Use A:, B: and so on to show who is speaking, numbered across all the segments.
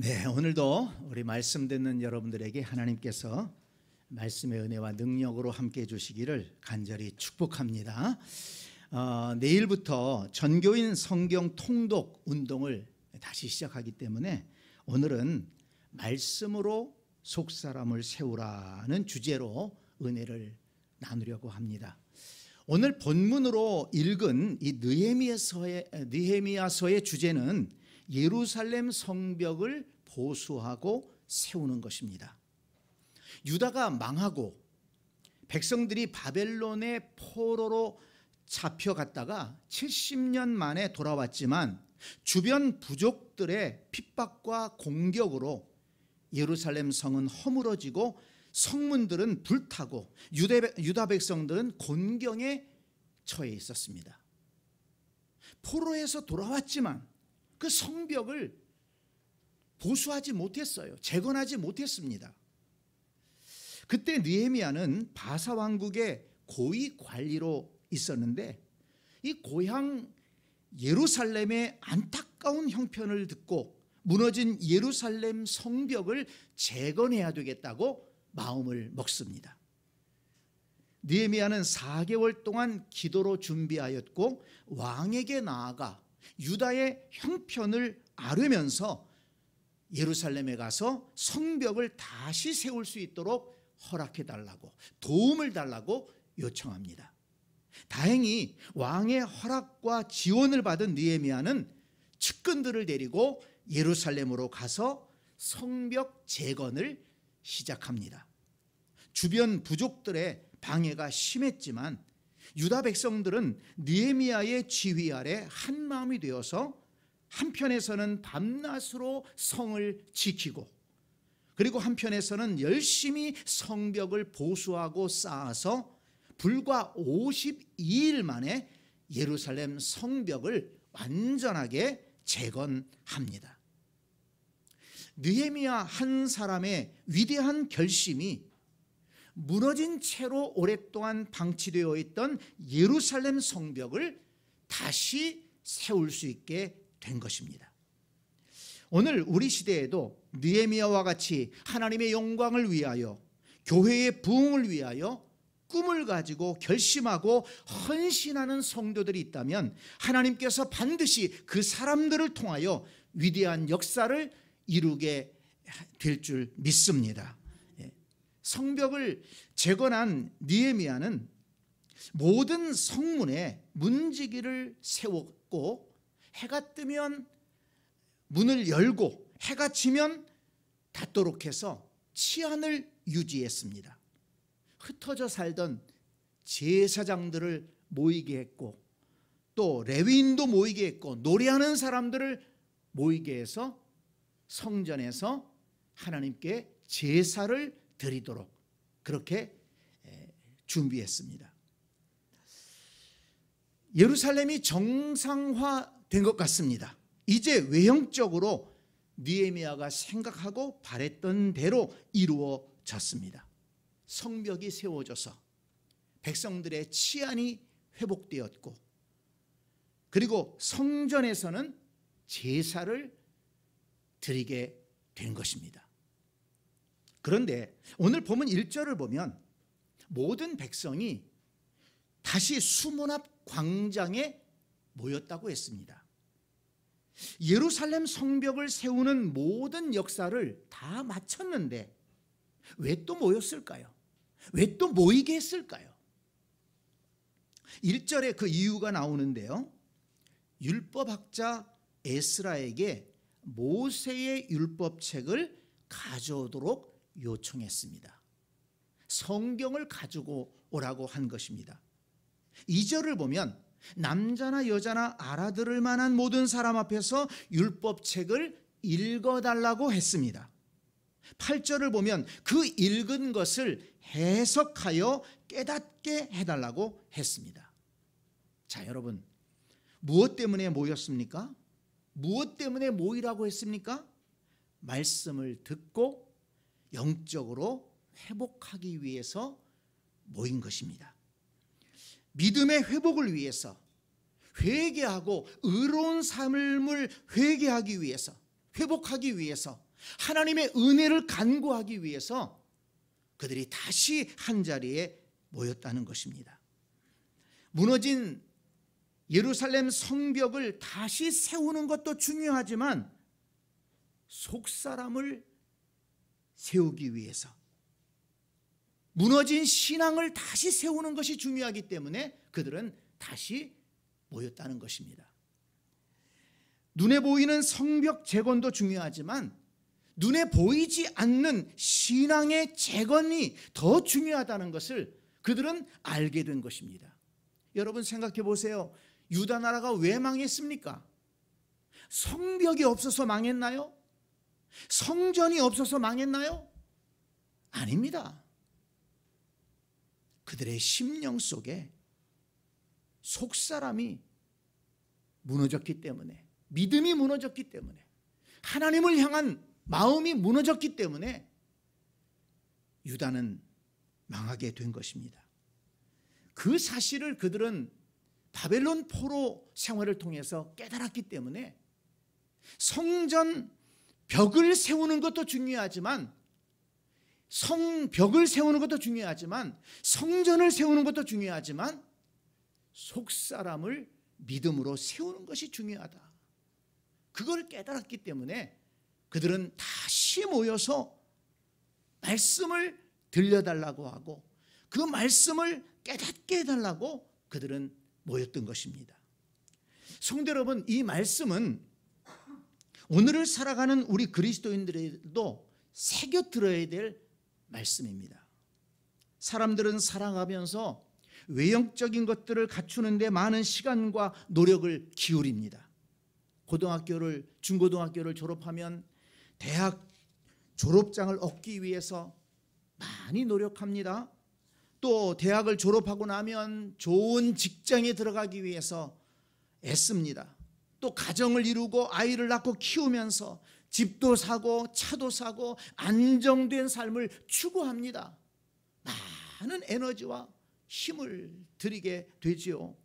A: 네, 오늘도 우리 말씀 듣는 여러분들에게 하나님께서 말씀의 은혜와 능력으로 함께 해주시기를 간절히 축복합니다. 내일부터 전교인 성경 통독 운동을 다시 시작하기 때문에 오늘은 말씀으로 속사람을 세우라는 주제로 은혜를 나누려고 합니다. 오늘 본문으로 읽은 이 느헤미야서의 주제는 예루살렘 성벽을 보수하고 세우는 것입니다. 유다가 망하고 백성들이 바벨론의 포로로 잡혀갔다가 70년 만에 돌아왔지만 주변 부족들의 핍박과 공격으로 예루살렘 성은 허물어지고 성문들은 불타고 유다 백성들은 곤경에 처해 있었습니다. 포로에서 돌아왔지만 그 성벽을 보수하지 못했어요. 재건하지 못했습니다. 그때 느헤미야는 바사 왕국의 고위 관리로 있었는데 이 고향 예루살렘의 안타까운 형편을 듣고 무너진 예루살렘 성벽을 재건해야 되겠다고 마음을 먹습니다. 느헤미야는 4개월 동안 기도로 준비하였고 왕에게 나아가 유다의 형편을 아뢰면서 예루살렘에 가서 성벽을 다시 세울 수 있도록 허락해 달라고, 도움을 달라고 요청합니다. 다행히 왕의 허락과 지원을 받은 느헤미야는 측근들을 데리고 예루살렘으로 가서 성벽 재건을 시작합니다. 주변 부족들의 방해가 심했지만 유다 백성들은 느헤미야의 지휘 아래 한 마음이 되어서 한편에서는 밤낮으로 성을 지키고 그리고 한편에서는 열심히 성벽을 보수하고 쌓아서 불과 52일 만에 예루살렘 성벽을 완전하게 재건합니다. 느헤미야 한 사람의 위대한 결심이 무너진 채로 오랫동안 방치되어 있던 예루살렘 성벽을 다시 세울 수 있게 된 것입니다. 오늘 우리 시대에도 느헤미야와 같이 하나님의 영광을 위하여, 교회의 부흥을 위하여 꿈을 가지고 결심하고 헌신하는 성도들이 있다면 하나님께서 반드시 그 사람들을 통하여 위대한 역사를 이루게 될 줄 믿습니다. 성벽을 재건한 느헤미야는 모든 성문에 문지기를 세웠고 해가 뜨면 문을 열고 해가 지면 닫도록 해서 치안을 유지했습니다. 흩어져 살던 제사장들을 모이게 했고 또 레위인도 모이게 했고 노래하는 사람들을 모이게 해서 성전에서 하나님께 제사를 드리도록 그렇게 준비했습니다. 예루살렘이 정상화된 것 같습니다. 이제 외형적으로 느헤미야가 생각하고 바랬던 대로 이루어졌습니다. 성벽이 세워져서 백성들의 치안이 회복되었고 그리고 성전에서는 제사를 드리게 된 것입니다. 그런데 오늘 본문 1절을 보면 모든 백성이 다시 수문 앞 광장에 모였다고 했습니다. 예루살렘 성벽을 세우는 모든 역사를 다 마쳤는데 왜 또 모였을까요? 왜 또 모이게 했을까요? 1절에 그 이유가 나오는데요. 율법학자 에스라에게 모세의 율법책을 가져오도록 요청했습니다. 성경을 가지고 오라고 한 것입니다. 2절을 보면 남자나 여자나 알아들을 만한 모든 사람 앞에서 율법책을 읽어달라고 했습니다. 8절을 보면 그 읽은 것을 해석하여 깨닫게 해달라고 했습니다. 자, 여러분, 무엇 때문에 모였습니까? 무엇 때문에 모이라고 했습니까? 말씀을 듣고 영적으로 회복하기 위해서 모인 것입니다. 믿음의 회복을 위해서 회개하고 의로운 삶을 회개하기 위해서 회복하기 위해서, 하나님의 은혜를 간구하기 위해서 그들이 다시 한자리에 모였다는 것입니다. 무너진 예루살렘 성벽을 다시 세우는 것도 중요하지만 속사람을 세우기 위해서, 무너진 신앙을 다시 세우는 것이 중요하기 때문에 그들은 다시 모였다는 것입니다. 눈에 보이는 성벽 재건도 중요하지만 눈에 보이지 않는 신앙의 재건이 더 중요하다는 것을 그들은 알게 된 것입니다. 여러분 생각해 보세요. 유다 나라가 왜 망했습니까? 성벽이 없어서 망했나요? 성전이 없어서 망했나요? 아닙니다. 그들의 심령 속에 속사람이 무너졌기 때문에, 믿음이 무너졌기 때문에, 하나님을 향한 마음이 무너졌기 때문에 유다는 망하게 된 것입니다. 그 사실을 그들은 바벨론 포로 생활을 통해서 깨달았기 때문에 성전 벽을 세우는 것도 중요하지만, 성벽을 세우는 것도 중요하지만, 성전을 세우는 것도 중요하지만 속사람을 믿음으로 세우는 것이 중요하다. 그걸 깨달았기 때문에 그들은 다시 모여서 말씀을 들려달라고 하고 그 말씀을 깨닫게 해달라고 그들은 모였던 것입니다. 성도 여러분, 이 말씀은 오늘을 살아가는 우리 그리스도인들에도 새겨 들어야 될 말씀입니다. 사람들은 살아가면서 외형적인 것들을 갖추는 데 많은 시간과 노력을 기울입니다. 중고등학교를 졸업하면 대학 졸업장을 얻기 위해서 많이 노력합니다. 또 대학을 졸업하고 나면 좋은 직장에 들어가기 위해서 애씁니다. 또 가정을 이루고 아이를 낳고 키우면서 집도 사고 차도 사고 안정된 삶을 추구합니다. 많은 에너지와 힘을 들이게 되지요.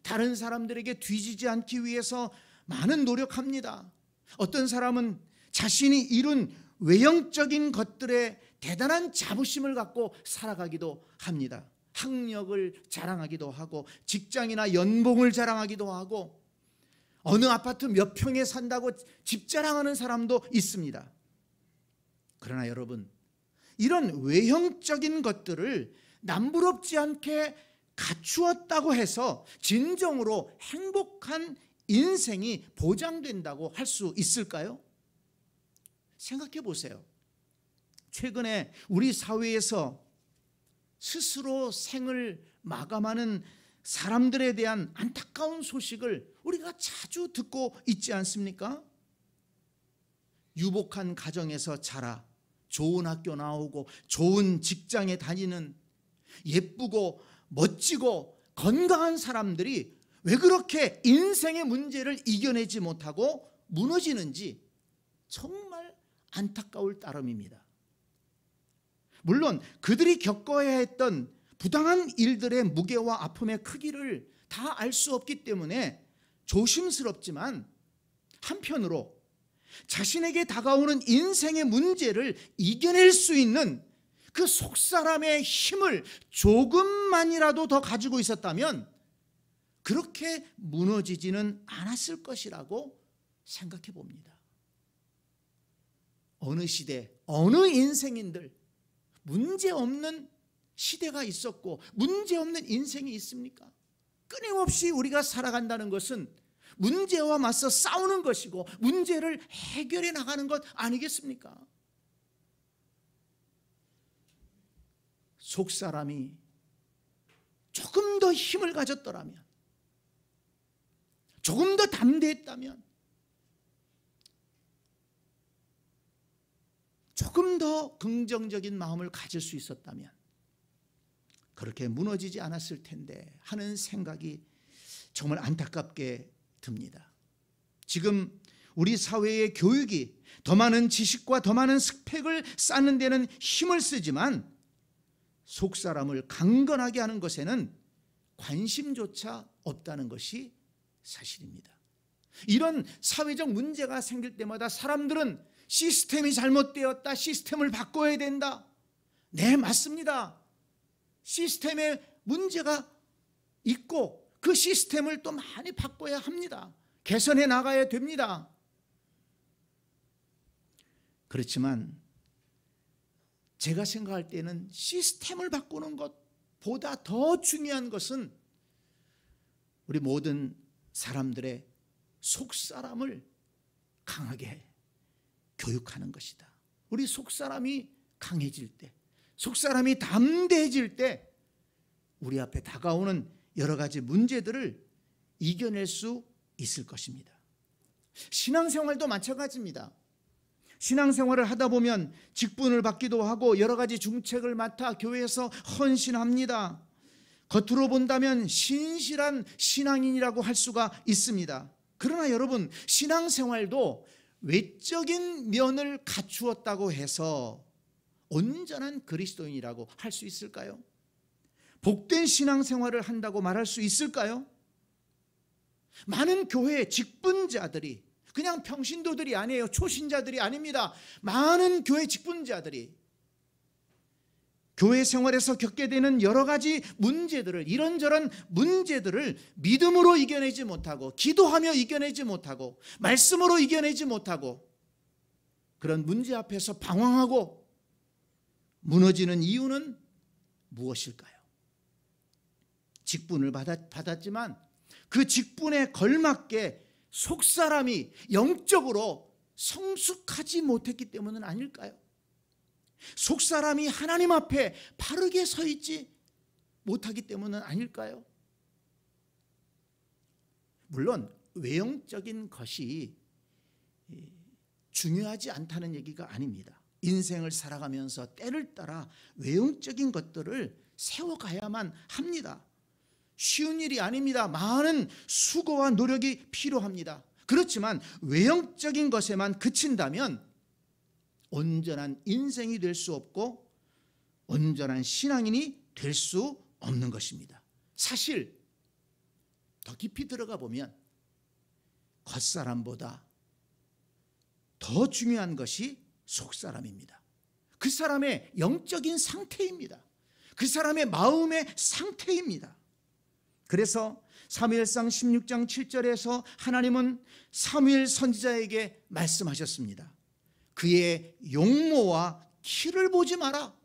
A: 다른 사람들에게 뒤지지 않기 위해서 많은 노력합니다. 어떤 사람은 자신이 이룬 외형적인 것들에 대단한 자부심을 갖고 살아가기도 합니다. 학력을 자랑하기도 하고 직장이나 연봉을 자랑하기도 하고 어느 아파트 몇 평에 산다고 집 자랑하는 사람도 있습니다. 그러나 여러분, 이런 외형적인 것들을 남부럽지 않게 갖추었다고 해서 진정으로 행복한 인생이 보장된다고 할 수 있을까요? 생각해 보세요. 최근에 우리 사회에서 스스로 생을 마감하는 사람들에 대한 안타까운 소식을 우리가 자주 듣고 있지 않습니까? 유복한 가정에서 자라 좋은 학교 나오고 좋은 직장에 다니는 예쁘고 멋지고 건강한 사람들이 왜 그렇게 인생의 문제를 이겨내지 못하고 무너지는지 정말 안타까울 따름입니다. 물론 그들이 겪어야 했던 부당한 일들의 무게와 아픔의 크기를 다 알 수 없기 때문에 조심스럽지만 한편으로 자신에게 다가오는 인생의 문제를 이겨낼 수 있는 그 속사람의 힘을 조금만이라도 더 가지고 있었다면 그렇게 무너지지는 않았을 것이라고 생각해 봅니다. 어느 시대, 어느 인생인들 문제없는 시대가 있었고 문제없는 인생이 있습니까? 끊임없이 우리가 살아간다는 것은 문제와 맞서 싸우는 것이고 문제를 해결해 나가는 것 아니겠습니까? 속사람이 조금 더 힘을 가졌더라면, 조금 더 담대했다면, 조금 더 긍정적인 마음을 가질 수 있었다면 그렇게 무너지지 않았을 텐데 하는 생각이 정말 안타깝게 듭니다. 지금 우리 사회의 교육이 더 많은 지식과 더 많은 스펙을 쌓는 데는 힘을 쓰지만 속사람을 강건하게 하는 것에는 관심조차 없다는 것이 사실입니다. 이런 사회적 문제가 생길 때마다 사람들은 시스템이 잘못되었다, 시스템을 바꿔야 된다. 네, 맞습니다. 시스템에 문제가 있고 그 시스템을 또 많이 바꿔야 합니다. 개선해 나가야 됩니다. 그렇지만 제가 생각할 때는 시스템을 바꾸는 것보다 더 중요한 것은 우리 모든 사람들의 속사람을 강하게 교육하는 것이다. 우리 속사람이 강해질 때, 속사람이 담대해질 때 우리 앞에 다가오는 여러 가지 문제들을 이겨낼 수 있을 것입니다. 신앙생활도 마찬가지입니다. 신앙생활을 하다 보면 직분을 받기도 하고 여러 가지 중책을 맡아 교회에서 헌신합니다. 겉으로 본다면 신실한 신앙인이라고 할 수가 있습니다. 그러나 여러분, 신앙생활도 외적인 면을 갖추었다고 해서 온전한 그리스도인이라고 할 수 있을까요? 복된 신앙생활을 한다고 말할 수 있을까요? 많은 교회 직분자들이, 그냥 평신도들이 아니에요. 초신자들이 아닙니다. 많은 교회 직분자들이 교회 생활에서 겪게 되는 여러 가지 문제들을, 이런저런 문제들을 믿음으로 이겨내지 못하고, 기도하며 이겨내지 못하고, 말씀으로 이겨내지 못하고, 그런 문제 앞에서 방황하고 무너지는 이유는 무엇일까요? 직분을 받았지만 그 직분에 걸맞게 속사람이 영적으로 성숙하지 못했기 때문은 아닐까요? 속사람이 하나님 앞에 바르게 서 있지 못하기 때문은 아닐까요? 물론 외형적인 것이 중요하지 않다는 얘기가 아닙니다. 인생을 살아가면서 때를 따라 외형적인 것들을 세워가야만 합니다. 쉬운 일이 아닙니다. 많은 수고와 노력이 필요합니다. 그렇지만 외형적인 것에만 그친다면 온전한 인생이 될 수 없고 온전한 신앙인이 될 수 없는 것입니다. 사실 더 깊이 들어가 보면 겉사람보다 더 중요한 것이 속사람입니다. 그 사람의 영적인 상태입니다. 그 사람의 마음의 상태입니다. 그래서 사무엘상 16장 7절에서 하나님은 사무엘 선지자에게 말씀하셨습니다. 그의 용모와 키를 보지 마라.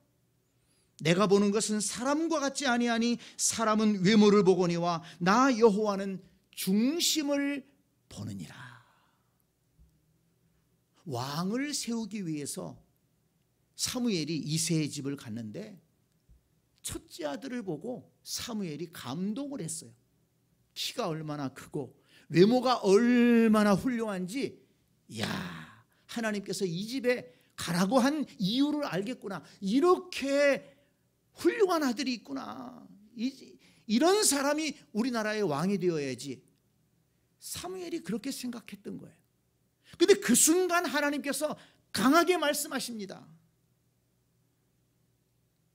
A: 내가 보는 것은 사람과 같지 아니하니 사람은 외모를 보거니와 나 여호와는 중심을 보느니라. 왕을 세우기 위해서 사무엘이 이새의 집을 갔는데 첫째 아들을 보고 사무엘이 감동을 했어요. 키가 얼마나 크고 외모가 얼마나 훌륭한지, 이야, 하나님께서 이 집에 가라고 한 이유를 알겠구나. 이렇게 훌륭한 아들이 있구나. 이런 사람이 우리나라의 왕이 되어야지. 사무엘이 그렇게 생각했던 거예요. 근데 그 순간 하나님께서 강하게 말씀하십니다.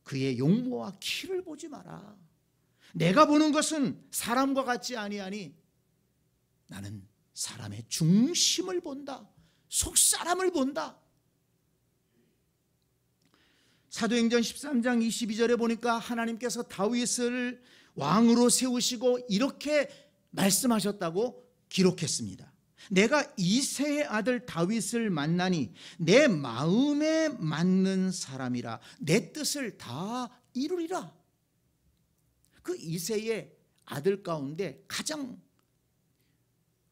A: 그의 용모와 키를 보지 마라. 내가 보는 것은 사람과 같지 아니하니 나는 사람의 중심을 본다. 속사람을 본다. 사도행전 13장 22절에 보니까 하나님께서 다윗을 왕으로 세우시고 이렇게 말씀하셨다고 기록했습니다. 내가 이새의 아들 다윗을 만나니 내 마음에 맞는 사람이라 내 뜻을 다 이루리라. 그 이새의 아들 가운데 가장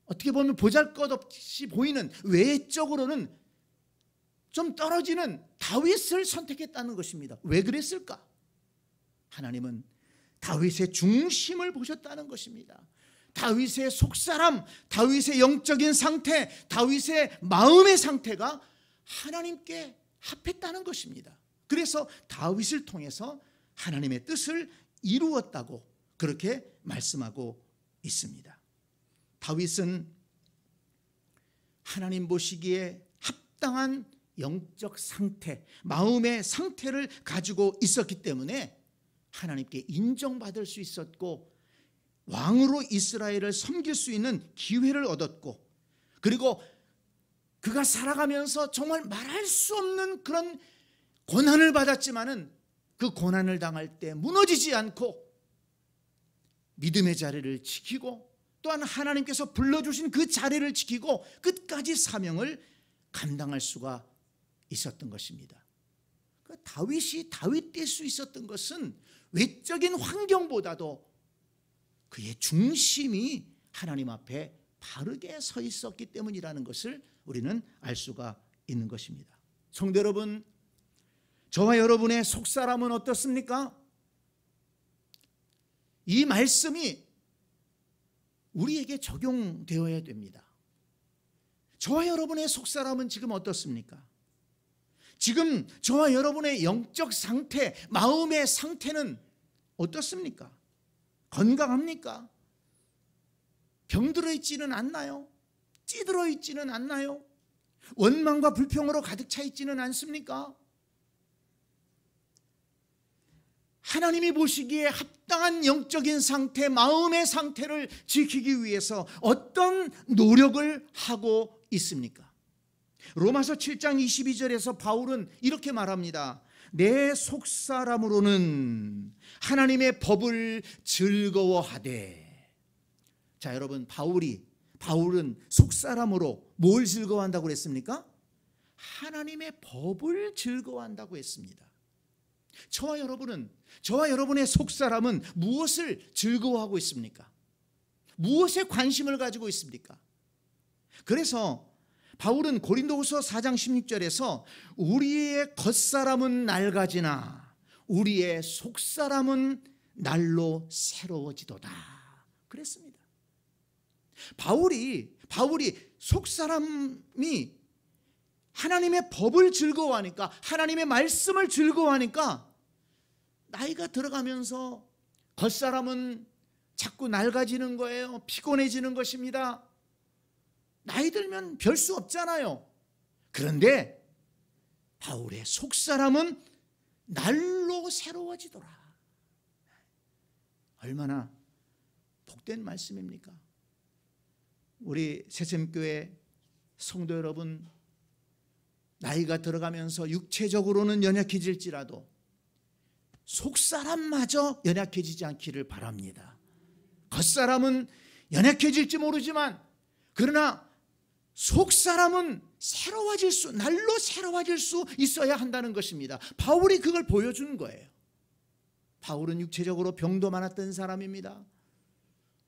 A: 어떻게 보면 보잘것없이 보이는, 외적으로는 좀 떨어지는 다윗을 선택했다는 것입니다. 왜 그랬을까? 하나님은 다윗의 중심을 보셨다는 것입니다. 다윗의 속사람, 다윗의 영적인 상태, 다윗의 마음의 상태가 하나님께 합했다는 것입니다. 그래서 다윗을 통해서 하나님의 뜻을 이루었다고 그렇게 말씀하고 있습니다. 다윗은 하나님 보시기에 합당한 영적 상태, 마음의 상태를 가지고 있었기 때문에 하나님께 인정받을 수 있었고 왕으로 이스라엘을 섬길 수 있는 기회를 얻었고 그리고 그가 살아가면서 정말 말할 수 없는 그런 고난을 받았지만은 그 고난을 당할 때 무너지지 않고 믿음의 자리를 지키고 또한 하나님께서 불러주신 그 자리를 지키고 끝까지 사명을 감당할 수가 있었던 것입니다. 다윗이 다윗 될 수 있었던 것은 외적인 환경보다도 그의 중심이 하나님 앞에 바르게 서 있었기 때문이라는 것을 우리는 알 수가 있는 것입니다. 성도 여러분, 저와 여러분의 속사람은 어떻습니까? 이 말씀이 우리에게 적용되어야 됩니다. 저와 여러분의 속사람은 지금 어떻습니까? 지금 저와 여러분의 영적 상태, 마음의 상태는 어떻습니까? 건강합니까? 병들어 있지는 않나요? 찌들어 있지는 않나요? 원망과 불평으로 가득 차 있지는 않습니까? 하나님이 보시기에 합당한 영적인 상태, 마음의 상태를 지키기 위해서 어떤 노력을 하고 있습니까? 로마서 7장 22절에서 바울은 이렇게 말합니다. 내 속사람으로는 하나님의 법을 즐거워하되. 자, 여러분, 바울은 속사람으로 뭘 즐거워한다고 그랬습니까? 하나님의 법을 즐거워한다고 했습니다. 저와 여러분의 속사람은 무엇을 즐거워하고 있습니까? 무엇에 관심을 가지고 있습니까? 그래서 바울은 고린도후서 4장 16절에서 우리의 겉사람은 낡아지나 우리의 속사람은 날로 새로워지도다 그랬습니다. 바울이 속사람이 하나님의 법을 즐거워하니까, 하나님의 말씀을 즐거워하니까 나이가 들어가면서 겉사람은 자꾸 낡아지는 거예요. 피곤해지는 것입니다. 나이 들면 별 수 없잖아요. 그런데 바울의 속사람은 날로 새로워지더라. 얼마나 복된 말씀입니까? 우리 새샘교회 성도 여러분, 나이가 들어가면서 육체적으로는 연약해질지라도 속사람마저 연약해지지 않기를 바랍니다. 겉사람은 연약해질지 모르지만 그러나 속사람은 날로 새로워질 수 있어야 한다는 것입니다. 바울이 그걸 보여주는 거예요. 바울은 육체적으로 병도 많았던 사람입니다.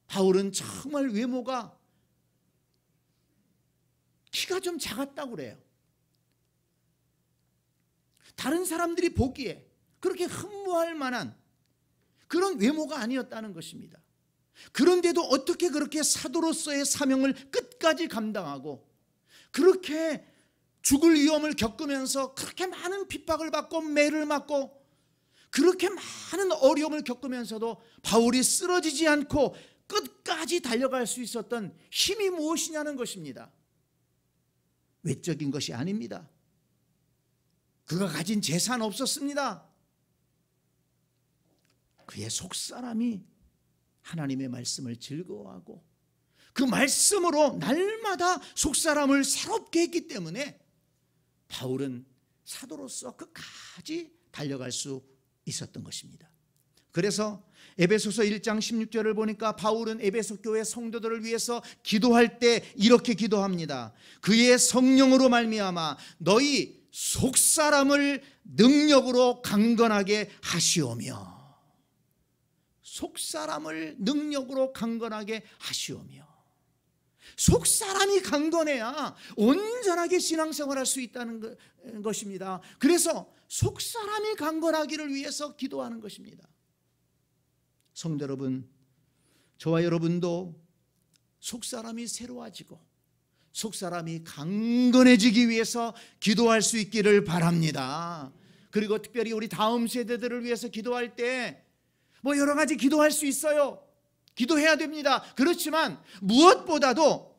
A: 바울은 정말 외모가 키가 좀 작았다고 그래요. 다른 사람들이 보기에 그렇게 흠모할 만한 그런 외모가 아니었다는 것입니다. 그런데도 어떻게 그렇게 사도로서의 사명을 끝까지 감당하고 그렇게 죽을 위험을 겪으면서 그렇게 많은 핍박을 받고 매를 맞고 그렇게 많은 어려움을 겪으면서도 바울이 쓰러지지 않고 끝까지 달려갈 수 있었던 힘이 무엇이냐는 것입니다. 외적인 것이 아닙니다. 그가 가진 재산 없었습니다. 그의 속사람이 하나님의 말씀을 즐거워하고 그 말씀으로 날마다 속사람을 새롭게 했기 때문에 바울은 사도로서 끝까지 달려갈 수 있었던 것입니다. 그래서 에베소서 1장 16절을 보니까 바울은 에베소 교회 성도들을 위해서 기도할 때 이렇게 기도합니다. 그의 성령으로 말미암아 너희 속사람을 능력으로 강건하게 하시오며, 속사람을 능력으로 강건하게 하시오며. 속사람이 강건해야 온전하게 신앙생활할 수 있다는 것입니다. 그래서 속사람이 강건하기를 위해서 기도하는 것입니다. 성도 여러분, 저와 여러분도 속사람이 새로워지고 속사람이 강건해지기 위해서 기도할 수 있기를 바랍니다. 그리고 특별히 우리 다음 세대들을 위해서 기도할 때 뭐 여러 가지 기도할 수 있어요. 기도해야 됩니다. 그렇지만 무엇보다도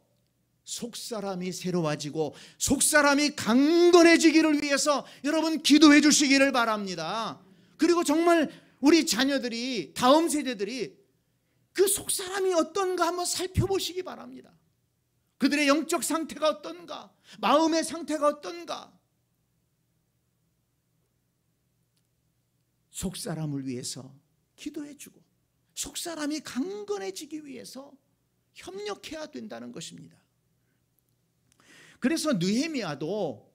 A: 속사람이 새로워지고 속사람이 강건해지기를 위해서 여러분 기도해 주시기를 바랍니다. 그리고 정말 우리 자녀들이, 다음 세대들이 그 속사람이 어떤가 한번 살펴보시기 바랍니다. 그들의 영적 상태가 어떤가? 마음의 상태가 어떤가? 속사람을 위해서 기도해주고 속사람이 강건해지기 위해서 협력해야 된다는 것입니다. 그래서 느헤미야도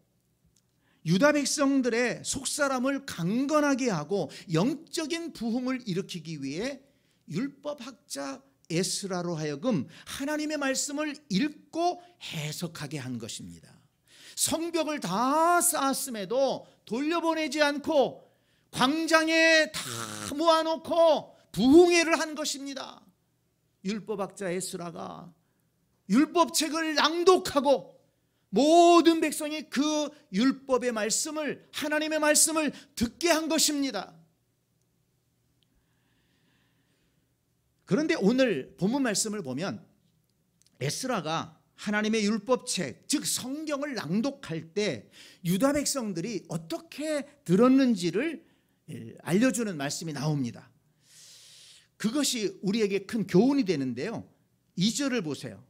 A: 유다 백성들의 속사람을 강건하게 하고 영적인 부흥을 일으키기 위해 율법학자 에스라로 하여금 하나님의 말씀을 읽고 해석하게 한 것입니다. 성벽을 다 쌓았음에도 돌려보내지 않고 광장에 다 모아놓고 부흥회를 한 것입니다. 율법학자 에스라가 율법책을 낭독하고 모든 백성이 그 율법의 말씀을, 하나님의 말씀을 듣게 한 것입니다. 그런데 오늘 본문 말씀을 보면 에스라가 하나님의 율법책, 즉 성경을 낭독할 때 유다 백성들이 어떻게 들었는지를 알려주는 말씀이 나옵니다. 그것이 우리에게 큰 교훈이 되는데요. 2절을 보세요.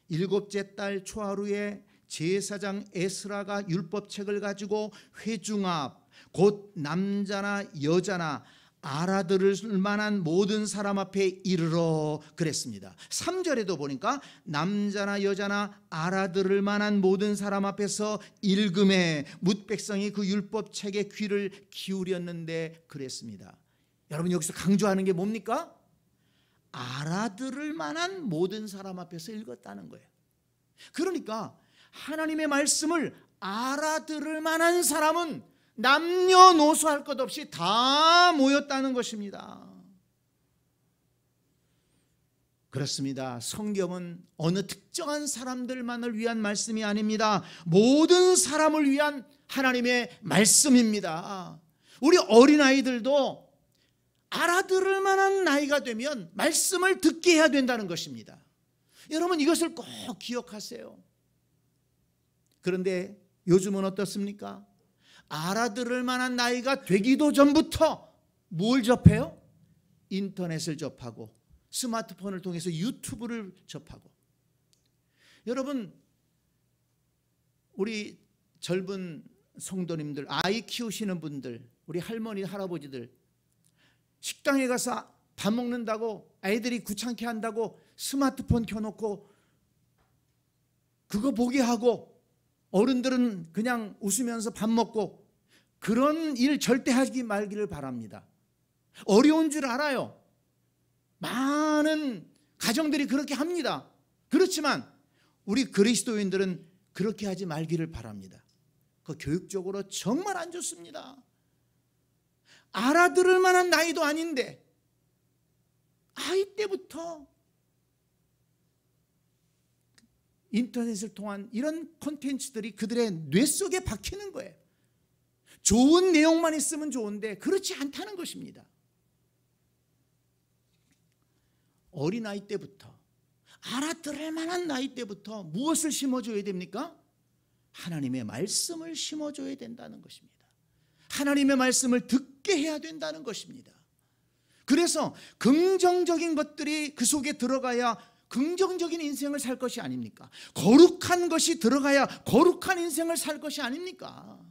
A: 일곱째 달 초하루에 제사장 에스라가 율법책을 가지고 회중 앞 곧 남자나 여자나 알아들을 만한 모든 사람 앞에 이르러 그랬습니다. 3절에도 보니까 남자나 여자나 알아들을 만한 모든 사람 앞에서 읽음에 뭇 백성이 그 율법책에 귀를 기울였는데 그랬습니다. 여러분 여기서 강조하는 게 뭡니까? 알아들을 만한 모든 사람 앞에서 읽었다는 거예요. 그러니까 하나님의 말씀을 알아들을 만한 사람은 남녀노소 할 것 없이 다 모였다는 것입니다. 그렇습니다. 성경은 어느 특정한 사람들만을 위한 말씀이 아닙니다. 모든 사람을 위한 하나님의 말씀입니다. 우리 어린아이들도 알아들을 만한 나이가 되면 말씀을 듣게 해야 된다는 것입니다. 여러분 이것을 꼭 기억하세요. 그런데 요즘은 어떻습니까? 알아들을 만한 나이가 되기도 전부터 뭘 접해요? 인터넷을 접하고 스마트폰을 통해서 유튜브를 접하고. 여러분 우리 젊은 성도님들, 아이 키우시는 분들, 우리 할머니 할아버지들 식당에 가서 밥 먹는다고 아이들이 귀찮게 한다고 스마트폰 켜놓고 그거 보게 하고 어른들은 그냥 웃으면서 밥 먹고, 그런 일 절대 하지 말기를 바랍니다. 어려운 줄 알아요. 많은 가정들이 그렇게 합니다. 그렇지만 우리 그리스도인들은 그렇게 하지 말기를 바랍니다. 그 교육적으로 정말 안 좋습니다. 알아들을 만한 나이도 아닌데 아이 때부터 인터넷을 통한 이런 콘텐츠들이 그들의 뇌 속에 박히는 거예요. 좋은 내용만 있으면 좋은데 그렇지 않다는 것입니다. 어린아이 때부터, 알아들을 만한 나이 때부터 무엇을 심어줘야 됩니까? 하나님의 말씀을 심어줘야 된다는 것입니다. 하나님의 말씀을 듣게 해야 된다는 것입니다. 그래서 긍정적인 것들이 그 속에 들어가야 긍정적인 인생을 살 것이 아닙니까? 거룩한 것이 들어가야 거룩한 인생을 살 것이 아닙니까?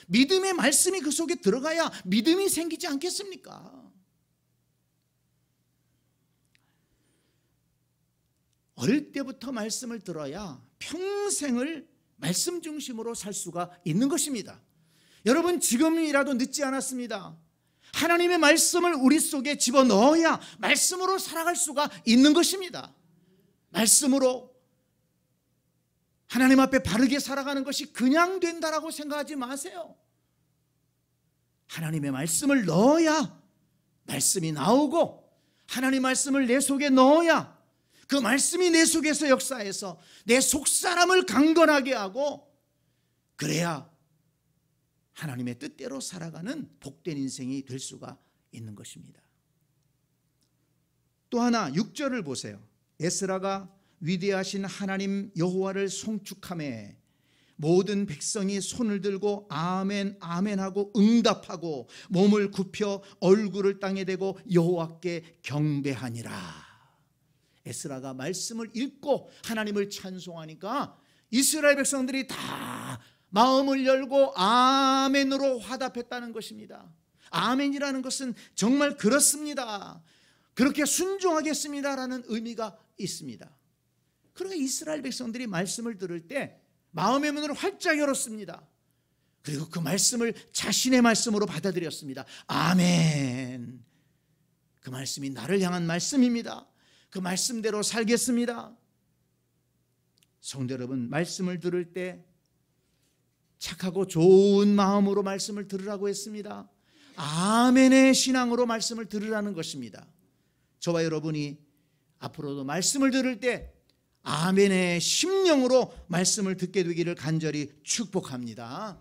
A: 믿음의 말씀이 그 속에 들어가야 믿음이 생기지 않겠습니까? 어릴 때부터 말씀을 들어야 평생을 말씀 중심으로 살 수가 있는 것입니다. 여러분 지금이라도 늦지 않았습니다. 하나님의 말씀을 우리 속에 집어넣어야 말씀으로 살아갈 수가 있는 것입니다. 말씀으로 하나님 앞에 바르게 살아가는 것이 그냥 된다라고 생각하지 마세요. 하나님의 말씀을 넣어야 말씀이 나오고, 하나님의 말씀을 내 속에 넣어야 그 말씀이 내 속에서 역사해서 내 속사람을 강건하게 하고, 그래야 하나님의 뜻대로 살아가는 복된 인생이 될 수가 있는 것입니다. 또 하나 6절을 보세요. 에스라가 위대하신 하나님 여호와를 송축하매 모든 백성이 손을 들고 아멘 아멘 하고 응답하고 몸을 굽혀 얼굴을 땅에 대고 여호와께 경배하니라. 에스라가 말씀을 읽고 하나님을 찬송하니까 이스라엘 백성들이 다 마음을 열고 아멘으로 화답했다는 것입니다. 아멘이라는 것은 정말 그렇습니다, 그렇게 순종하겠습니다라는 의미가 있습니다. 그러니까 이스라엘 백성들이 말씀을 들을 때 마음의 문을 활짝 열었습니다. 그리고 그 말씀을 자신의 말씀으로 받아들였습니다. 아멘. 그 말씀이 나를 향한 말씀입니다. 그 말씀대로 살겠습니다. 성도 여러분, 말씀을 들을 때 착하고 좋은 마음으로 말씀을 들으라고 했습니다. 아멘의 신앙으로 말씀을 들으라는 것입니다. 저와 여러분이 앞으로도 말씀을 들을 때 아멘의 심령으로 말씀을 듣게 되기를 간절히 축복합니다.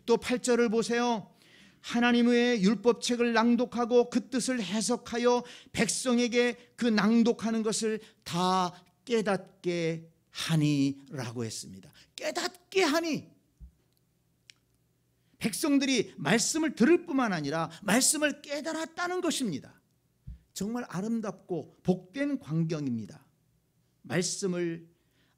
A: 또 8절을 보세요. 하나님의 율법책을 낭독하고 그 뜻을 해석하여 백성에게 그 낭독하는 것을 다 깨닫게 하니라고 했습니다. 깨닫게 하니, 백성들이 말씀을 들을 뿐만 아니라 말씀을 깨달았다는 것입니다. 정말 아름답고 복된 광경입니다. 말씀을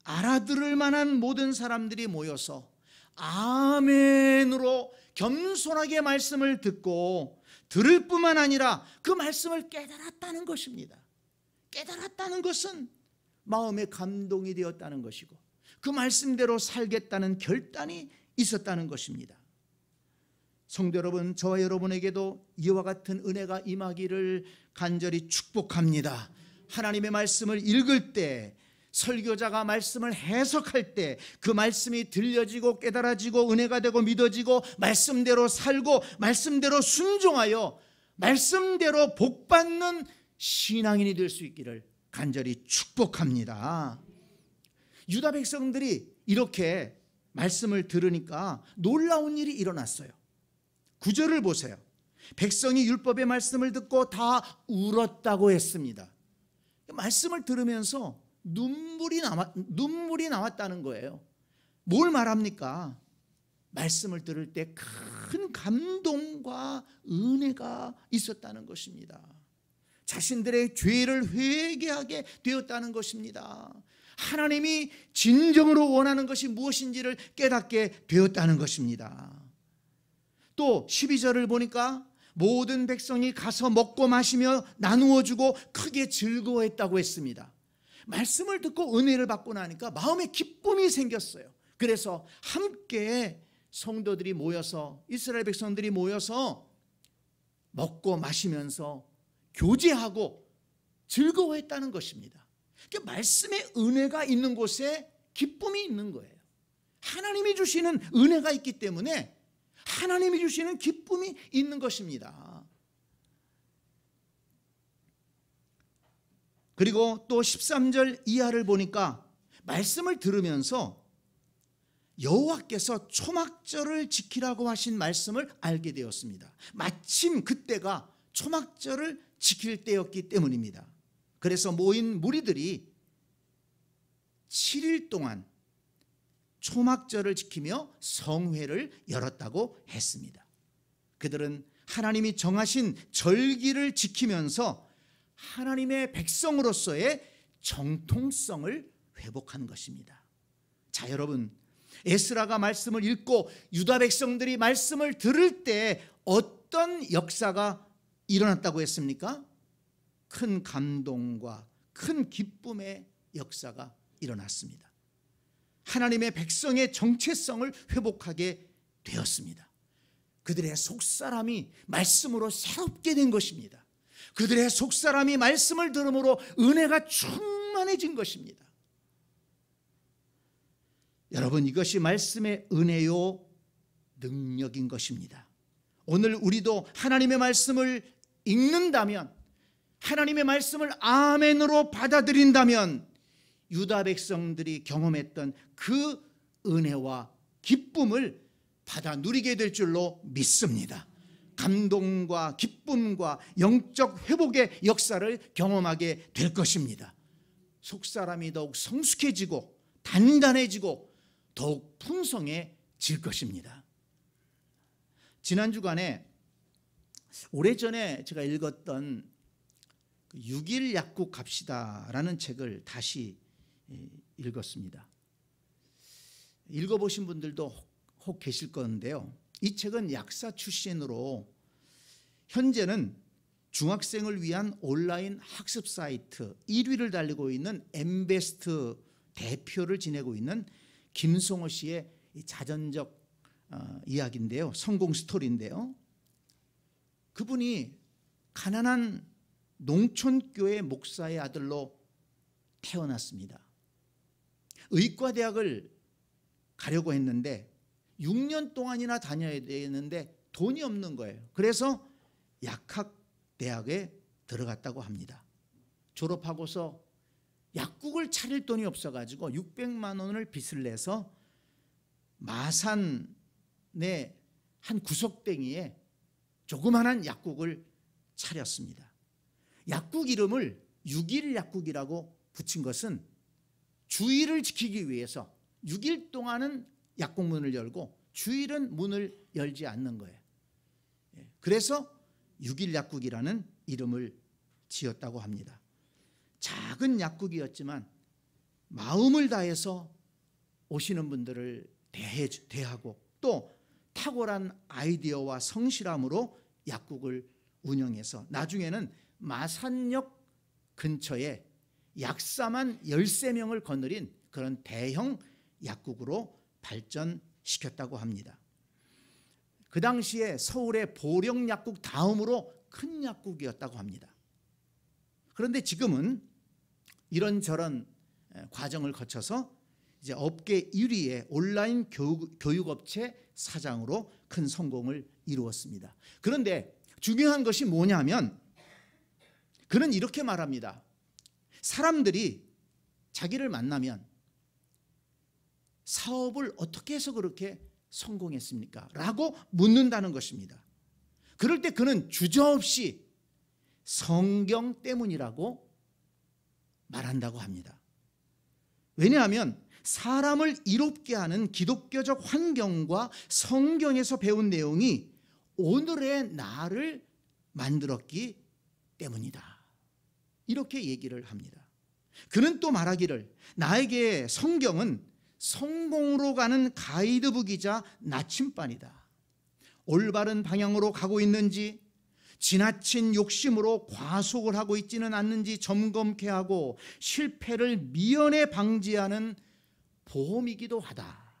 A: 알아들을 만한 모든 사람들이 모여서 아멘으로 겸손하게 말씀을 듣고 들을 뿐만 아니라 그 말씀을 깨달았다는 것입니다. 깨달았다는 것은 마음의 감동이 되었다는 것이고 그 말씀대로 살겠다는 결단이 있었다는 것입니다. 성도 여러분, 저와 여러분에게도 이와 같은 은혜가 임하기를 간절히 축복합니다. 하나님의 말씀을 읽을 때, 설교자가 말씀을 해석할 때 그 말씀이 들려지고 깨달아지고 은혜가 되고 믿어지고 말씀대로 살고 말씀대로 순종하여 말씀대로 복받는 신앙인이 될 수 있기를 간절히 축복합니다. 유다 백성들이 이렇게 말씀을 들으니까 놀라운 일이 일어났어요. 9절을 보세요. 백성이 율법의 말씀을 듣고 다 울었다고 했습니다. 말씀을 들으면서 눈물이 나왔다는 거예요. 뭘 말합니까? 말씀을 들을 때 큰 감동과 은혜가 있었다는 것입니다. 자신들의 죄를 회개하게 되었다는 것입니다. 하나님이 진정으로 원하는 것이 무엇인지를 깨닫게 되었다는 것입니다. 또 12절을 보니까 모든 백성이 가서 먹고 마시며 나누어 주고 크게 즐거워했다고 했습니다. 말씀을 듣고 은혜를 받고 나니까 마음에 기쁨이 생겼어요. 그래서 함께 성도들이 모여서, 이스라엘 백성들이 모여서 먹고 마시면서 교제하고 즐거워했다는 것입니다. 그러니까 말씀의 은혜가 있는 곳에 기쁨이 있는 거예요. 하나님이 주시는 은혜가 있기 때문에 하나님이 주시는 기쁨이 있는 것입니다. 그리고 또 13절 이하를 보니까 말씀을 들으면서 여호와께서 초막절을 지키라고 하신 말씀을 알게 되었습니다. 마침 그때가 초막절을 지킬 때였기 때문입니다. 그래서 모인 무리들이 7일 동안 초막절을 지키며 성회를 열었다고 했습니다. 그들은 하나님이 정하신 절기를 지키면서 하나님의 백성으로서의 정통성을 회복한 것입니다. 자, 여러분, 에스라가 말씀을 읽고 유다 백성들이 말씀을 들을 때 어떤 역사가 일어났다고 했습니까? 큰 감동과 큰 기쁨의 역사가 일어났습니다. 하나님의 백성의 정체성을 회복하게 되었습니다. 그들의 속사람이 말씀으로 새롭게 된 것입니다. 그들의 속사람이 말씀을 들음으로 은혜가 충만해진 것입니다. 여러분, 이것이 말씀의 은혜요 능력인 것입니다. 오늘 우리도 하나님의 말씀을 읽는다면, 하나님의 말씀을 아멘으로 받아들인다면 유다 백성들이 경험했던 그 은혜와 기쁨을 받아 누리게 될 줄로 믿습니다. 감동과 기쁨과 영적 회복의 역사를 경험하게 될 것입니다. 속사람이 더욱 성숙해지고 단단해지고 더욱 풍성해질 것입니다. 지난 주간에 오래전에 제가 읽었던 6일 약국 갑시다라는 책을 다시 읽었습니다. 읽어보신 분들도 혹 계실 건데요. 이 책은 약사 출신으로 현재는 중학생을 위한 온라인 학습 사이트 1위를 달리고 있는 엠베스트 대표를 지내고 있는 김성호 씨의 자전적 이야기인데요. 성공 스토리인데요. 그분이 가난한 농촌교회 목사의 아들로 태어났습니다. 의과대학을 가려고 했는데 6년 동안이나 다녀야 되는데 돈이 없는 거예요. 그래서 약학대학에 들어갔다고 합니다. 졸업하고서 약국을 차릴 돈이 없어가지고 600만 원을 빚을 내서 마산의 한 구석탱이에 조그마한 약국을 차렸습니다. 약국 이름을 6일 약국이라고 붙인 것은 주일을 지키기 위해서 6일 동안은 약국 문을 열고 주일은 문을 열지 않는 거예요. 그래서 6일 약국이라는 이름을 지었다고 합니다. 작은 약국이었지만 마음을 다해서 오시는 분들을 대하고 또 탁월한 아이디어와 성실함으로 약국을 운영해서 나중에는 마산역 근처에 약사만 13명을 거느린 그런 대형 약국으로 발전시켰다고 합니다. 그 당시에 서울의 보령약국 다음으로 큰 약국이었다고 합니다. 그런데 지금은 이런저런 과정을 거쳐서 이제 업계 1위의 온라인 교육업체 사장으로 큰 성공을 이루었습니다. 그런데 중요한 것이 뭐냐면 그는 이렇게 말합니다. 사람들이 자기를 만나면 사업을 어떻게 해서 그렇게 성공했습니까? 라고 묻는다는 것입니다. 그럴 때 그는 주저없이 성경 때문이라고 말한다고 합니다. 왜냐하면 사람을 이롭게 하는 기독교적 환경과 성경에서 배운 내용이 오늘의 나를 만들었기 때문이다. 이렇게 얘기를 합니다. 그는 또 말하기를 나에게 성경은 성공으로 가는 가이드북이자 나침반이다. 올바른 방향으로 가고 있는지 지나친 욕심으로 과속을 하고 있지는 않는지 점검케 하고 실패를 미연에 방지하는 보험이기도 하다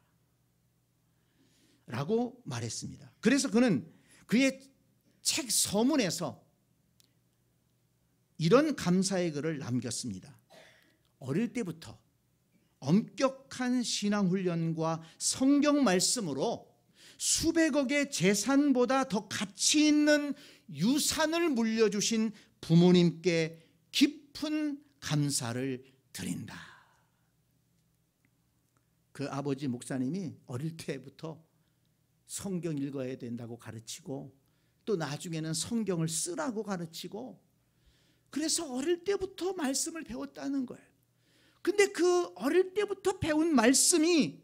A: 라고 말했습니다. 그래서 그는 그의 책 서문에서 이런 감사의 글을 남겼습니다. 어릴 때부터 엄격한 신앙훈련과 성경 말씀으로 수백억의 재산보다 더 가치 있는 유산을 물려주신 부모님께 깊은 감사를 드린다. 그 아버지 목사님이 어릴 때부터 성경 읽어야 된다고 가르치고 또 나중에는 성경을 쓰라고 가르치고 그래서 어릴 때부터 말씀을 배웠다는 거예요. 근데 그 어릴 때부터 배운 말씀이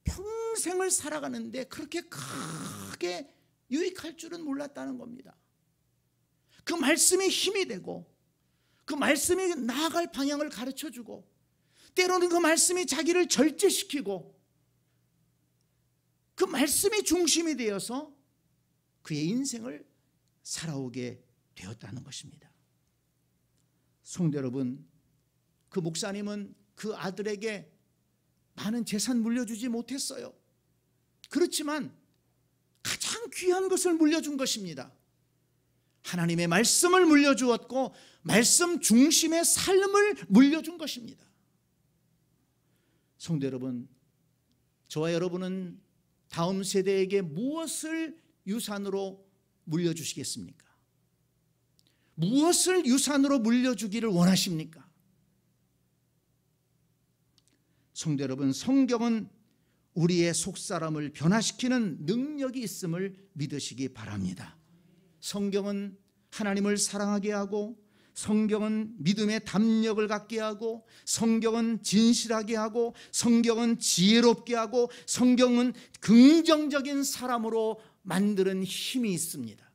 A: 평생을 살아가는데 그렇게 크게 유익할 줄은 몰랐다는 겁니다. 그 말씀이 힘이 되고 그 말씀이 나아갈 방향을 가르쳐주고 때로는 그 말씀이 자기를 절제시키고 그 말씀이 중심이 되어서 그의 인생을 살아오게 되었다는 것입니다. 성도 여러분, 그 목사님은 그 아들에게 많은 재산 물려주지 못했어요. 그렇지만 가장 귀한 것을 물려준 것입니다. 하나님의 말씀을 물려주었고 말씀 중심의 삶을 물려준 것입니다. 성도 여러분, 저와 여러분은 다음 세대에게 무엇을 유산으로 물려주시겠습니까? 무엇을 유산으로 물려주기를 원하십니까? 성도 여러분, 성경은 우리의 속사람을 변화시키는 능력이 있음을 믿으시기 바랍니다. 성경은 하나님을 사랑하게 하고 성경은 믿음의 담력을 갖게 하고 성경은 진실하게 하고 성경은 지혜롭게 하고 성경은 긍정적인 사람으로 만드는 힘이 있습니다.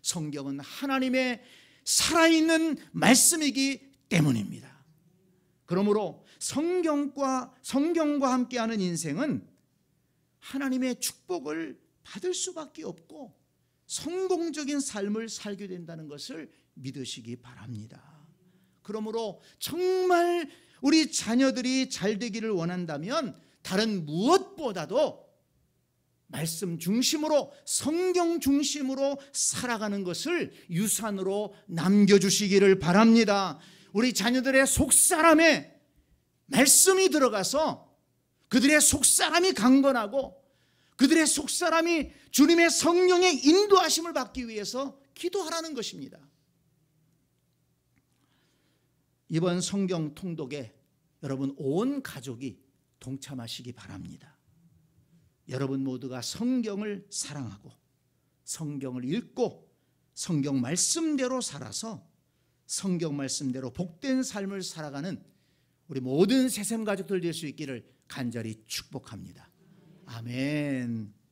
A: 성경은 하나님의 살아있는 말씀이기 때문입니다. 그러므로 성경과 함께하는 인생은 하나님의 축복을 받을 수밖에 없고 성공적인 삶을 살게 된다는 것을 믿으시기 바랍니다. 그러므로 정말 우리 자녀들이 잘 되기를 원한다면 다른 무엇보다도 말씀 중심으로, 성경 중심으로 살아가는 것을 유산으로 남겨주시기를 바랍니다. 우리 자녀들의 속사람에 말씀이 들어가서 그들의 속사람이 강건하고 그들의 속사람이 주님의 성령의 인도하심을 받기 위해서 기도하라는 것입니다. 이번 성경 통독에 여러분 온 가족이 동참하시기 바랍니다. 여러분 모두가 성경을 사랑하고 성경을 읽고 성경 말씀대로 살아서 성경 말씀대로 복된 삶을 살아가는 우리 모든 새샘 가족들 될 수 있기를 간절히 축복합니다. 아멘.